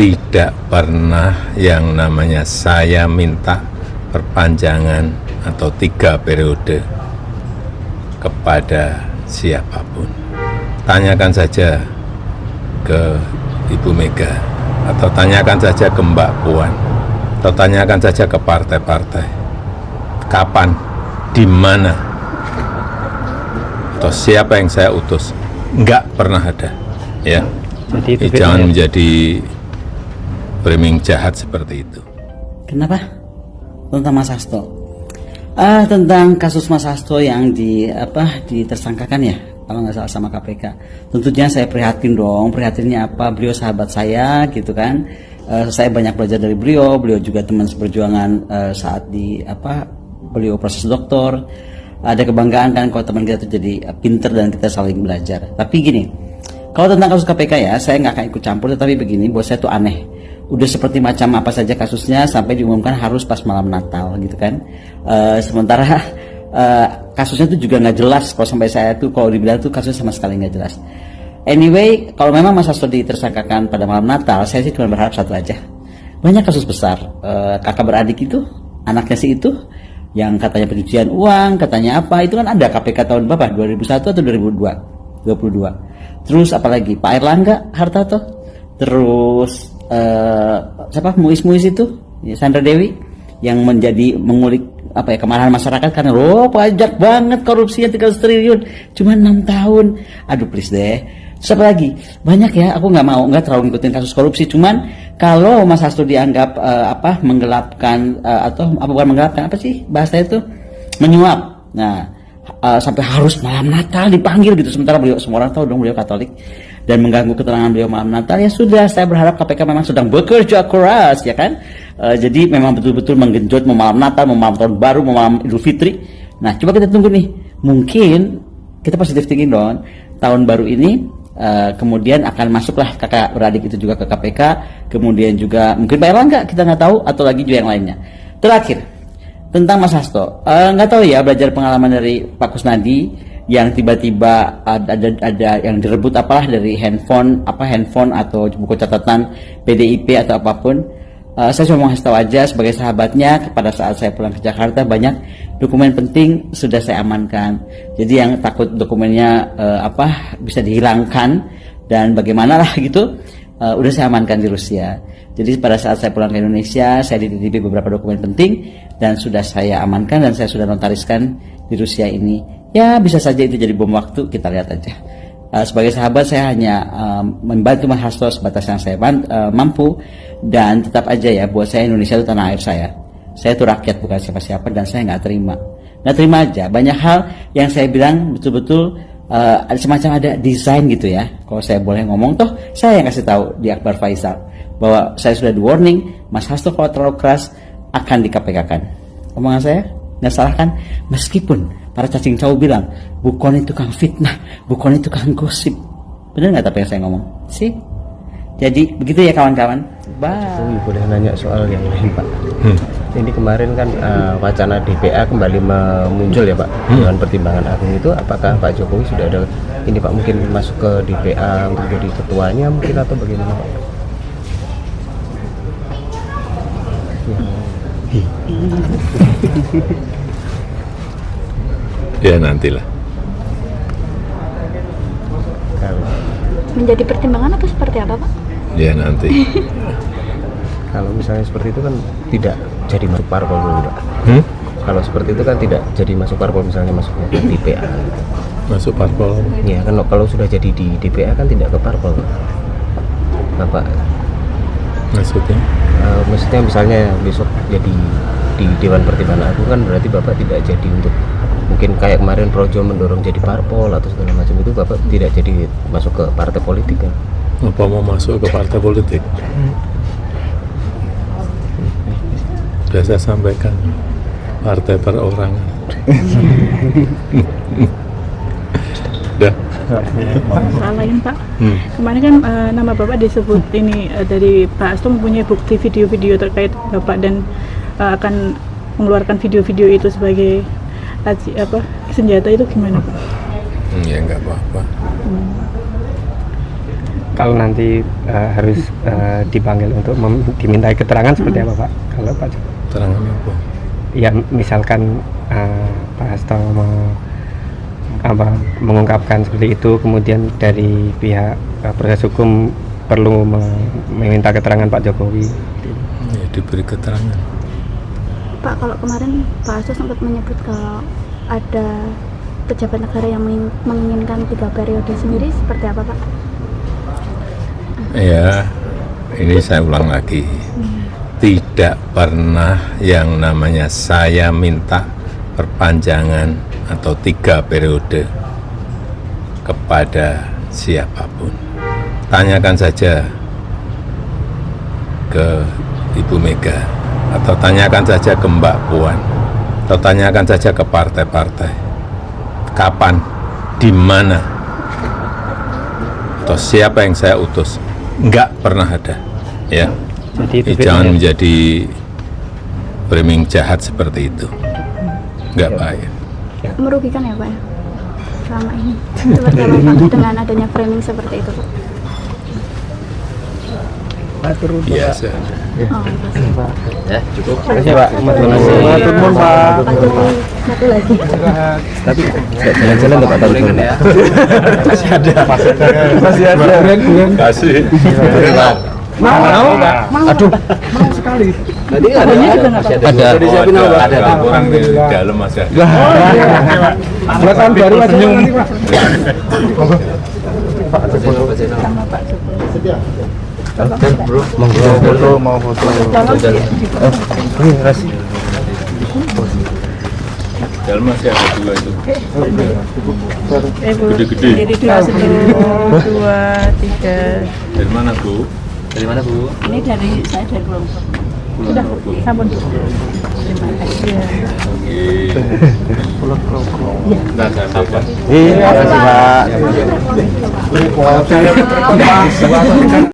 tidak pernah yang namanya saya minta perpanjangan atau 3 periode kepada siapapun. Tanyakan saja ke Ibu Mega, atau tanyakan saja ke Mbak Puan, atau tanyakan saja ke partai-partai. Kapan, di mana, atau siapa yang saya utus? Enggak pernah ada, ya. Jadi jangan menjadi framing jahat seperti itu. Kenapa? Tentang Mas Hasto. Tentang kasus Mas Hasto yang ditersangkakan ya, kalau nggak salah sama KPK. Tentunya saya prihatin dong. Prihatinnya apa? Beliau sahabat saya, gitu kan. Saya banyak belajar dari beliau. Beliau juga teman seperjuangan saat beliau proses doktor. Ada kebanggaan kan kalau teman kita itu jadi pinter dan kita saling belajar. Tapi gini, kalau tentang kasus KPK ya, saya nggak akan ikut campur. Tapi begini, buat saya itu aneh. Udah seperti macam apa saja kasusnya sampai diumumkan harus pas malam Natal gitu kan. Sementara kasusnya itu juga nggak jelas. Kalau sampai saya tuh kalau dibilang tuh kasusnya sama sekali nggak jelas. Anyway, kalau memang Mas Hasto ditersangkakan pada malam Natal, saya sih cuma berharap satu aja. Banyak kasus besar, kakak beradik itu, anaknya si itu, yang katanya pencucian uang, katanya apa, itu kan ada KPK tahun berapa? 2001 atau 2022. Terus apalagi Pak Erlangga Hartarto, terus siapa Muis itu, Sandra Dewi, yang mengulik kemarahan masyarakat karena pajak banget korupsinya 300 triliun cuma 6 tahun. Aduh please deh. Terus apa lagi? Banyak ya, aku nggak terlalu ngikutin kasus korupsi. Cuman kalau Mas Hasto dianggap menggelapkan atau bukan menggelapkan, apa sih bahasa itu, menyuap. Nah, sampai harus malam Natal dipanggil gitu. Sementara beliau, semua orang tahu dong beliau Katolik, dan mengganggu ketenangan beliau malam Natal. Ya sudah, saya berharap KPK memang sedang bekerja keras, ya kan. Jadi memang betul-betul menggenjot mau malam Natal, mau malam tahun baru, mau malam Idul Fitri. Nah, coba kita tunggu nih. Mungkin kita positive thinking dong. Tahun baru ini kemudian akan masuklah kakak beradik itu juga ke KPK. Kemudian juga mungkin Pak Erlangga, kita nggak tahu, atau lagi juga yang lainnya. Terakhir, tentang Mas Hasto, nggak tahu ya, belajar pengalaman dari Pak Kusnadi yang tiba-tiba ada yang direbut apalah dari handphone atau buku catatan PDIP atau apapun. Saya cuma mau kasih tahu aja sebagai sahabatnya, pada saat saya pulang ke Jakarta banyak dokumen penting sudah saya amankan. Jadi yang takut dokumennya bisa dihilangkan dan bagaimana lah gitu, udah saya amankan di Rusia. Jadi pada saat saya pulang ke Indonesia, saya dititipi beberapa dokumen penting dan sudah saya amankan dan saya sudah notariskan di Rusia ini. Ya bisa saja itu jadi bom waktu, kita lihat aja. Sebagai sahabat saya hanya membantu Mas Hasto sebatas yang saya mampu, dan tetap aja ya, buat saya Indonesia itu tanah air saya. Saya itu rakyat, bukan siapa-siapa, dan saya nggak terima aja. Banyak hal yang saya bilang betul-betul ada semacam ada desain gitu ya. Kalau saya boleh ngomong, toh saya yang kasih tahu di Akbar Faisal bahwa saya sudah di warning, Mas Hasto kalau terlalu keras akan di KPK-kan. Omongan saya nggak salah kan? Meskipun para cacing cau bilang bukan itu tukang fitnah, bukan itu tukang gosip. Benar nggak tapi yang saya ngomong? Sih. Jadi begitu ya kawan-kawan. Bye. Boleh nanya soal yang lain Pak? Ini kemarin kan wacana DPA kembali muncul ya Pak, dengan pertimbangan agung itu. Apakah Pak Jokowi sudah ada ini Pak, mungkin masuk ke DPA untuk jadi ketuanya mungkin, atau bagaimana Pak? Ya nantilah. Menjadi pertimbangan atau seperti apa Pak? Ya nanti. Kalau misalnya seperti itu kan tidak jadi masuk parpol dulu Pak. Kalau seperti itu kan tidak jadi masuk parpol, misalnya masuk ke DPA gitu. Masuk parpol? Ya kan, kalau sudah jadi di DPA kan tidak ke parpol Bapak. Maksudnya? Maksudnya misalnya besok jadi di Dewan Pertimbangan Agung kan berarti Bapak tidak jadi untuk, mungkin kayak kemarin Projo mendorong jadi parpol atau segala macam, itu Bapak tidak jadi masuk ke partai politik kan? Apa mau masuk ke partai politik? Sudah saya sampaikan, partai perorangan. Udah. Soal lain Pak, kemarin kan nama Bapak disebut ini dari Pak Hasto mempunyai bukti video-video terkait Bapak dan akan mengeluarkan video-video itu sebagai senjata, itu gimana Pak? Ya nggak apa-apa. kalau nanti harus dipanggil untuk dimintai keterangan seperti apa Pak? Kalau Pak Jokowi? Keterangan apa? Ya misalkan Pak Hasto mengungkapkan seperti itu, kemudian dari pihak proses hukum perlu meminta keterangan Pak Jokowi. Ya, diberi keterangan. Pak, kalau kemarin Pak Hasto sempat menyebut kalau ada pejabat negara yang menginginkan 3 periode sendiri, seperti apa Pak? Ya, ini saya ulang lagi. Tidak pernah yang namanya saya minta perpanjangan atau 3 periode kepada siapapun. Tanyakan saja ke Ibu Mega, atau tanyakan saja ke Mbak Puan, atau tanyakan saja ke partai-partai. Kapan, di mana, atau siapa yang saya utus? Enggak pernah ada, ya. Jadi Jangan menjadi framing jahat seperti itu, enggak baik. Merugikan ya Pak ya? Selama ini seperti apa Pak dengan adanya framing seperti itu Pak? Biasa. Oh, Terima kasih Pak. Terima kasih Pak. Pak Jokowi satu lagi. Tapi jalan-jalan Pak tahun ini ya. Masih ada. Kasih. Mau Aduh. Mau sekali. Tadi ada Orang di dalam masih ada. Buat tahun baru aja nanti Pak. Mau foto. Dalam masih ada 2 itu. Bu. Gede-gede. Jadi 1, 2, 3. Dari mana, Bu? Ini dari saya dari Lombok. Sudah, sampun. Terima kasih. Oke. Nah, saya sampaikan. Terima kasih Pak.